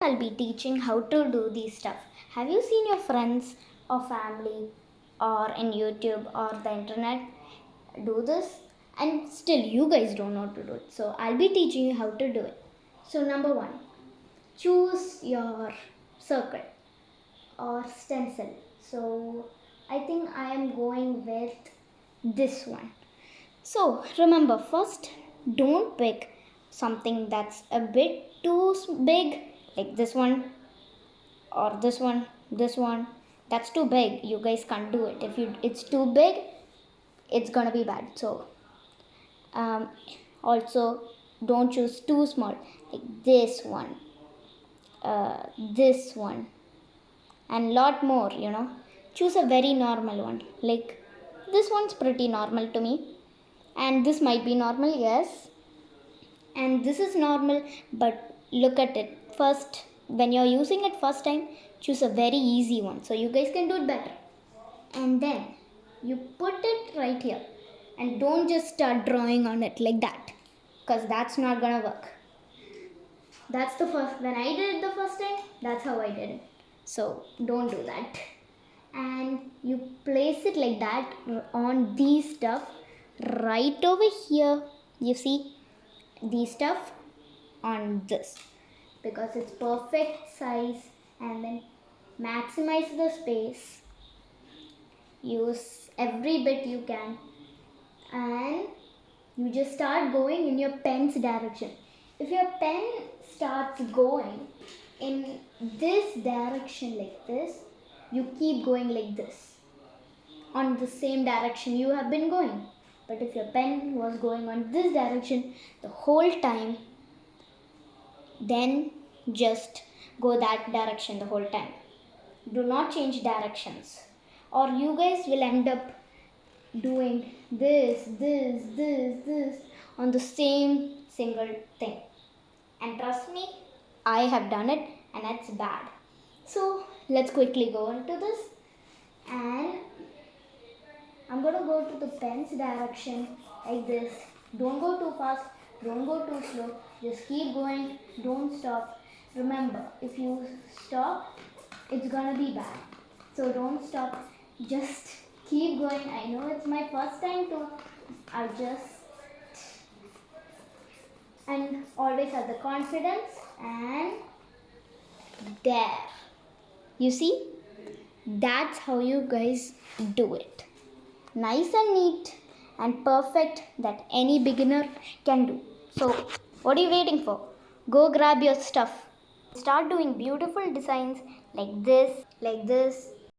I'll be teaching how to do these stuff. Have you seen your friends or family or in YouTube or the internet do this? And still you guys don't know how to do it. So I'll be teaching you how to do it. So number 1, choose your circle or stencil. So I think I am going with this one. So remember, first don't pick something that's a bit too big, like this one or this one, this one. That's too big. You guys can't do it. If it's too big, it's gonna be bad. So um, also don't choose too small, like this one, and lot more. Choose a very normal one, like this one's pretty normal to me, and this might be normal, yes, and this is normal, but look at it first. When you're using it first time, choose a very easy one so you guys can do it better, and then you put it right here, and don't just start drawing on it like that, because that's not gonna work. That's the first, when I did it the first time, that's how I did it. So don't do that. And you place it like that on these stuff right over here. You see these stuff on this, because it's perfect size, and then maximize the space. Use every bit you can, and you just start going in your pen's direction. If your pen starts going in this direction like this, you keep going like this on the same direction you have been going. But if your pen was going on this direction the whole time, then just go that direction the whole time. Do not change directions, or you guys will end up doing this on the same single thing. And trust me, I have done it and it's bad. So let's quickly go into this, and I'm going to go to the pen's direction like this. Don't go too fast, don't go too slow, just keep going, don't stop. Remember, if you stop, it's going to be bad. So don't stop, just keep going. I know it's my first time too. And always have the confidence, and there. You see? That's how you guys do it. Nice and neat and perfect that any beginner can do. So, what are you waiting for? Go grab your stuff. Start doing beautiful designs like this,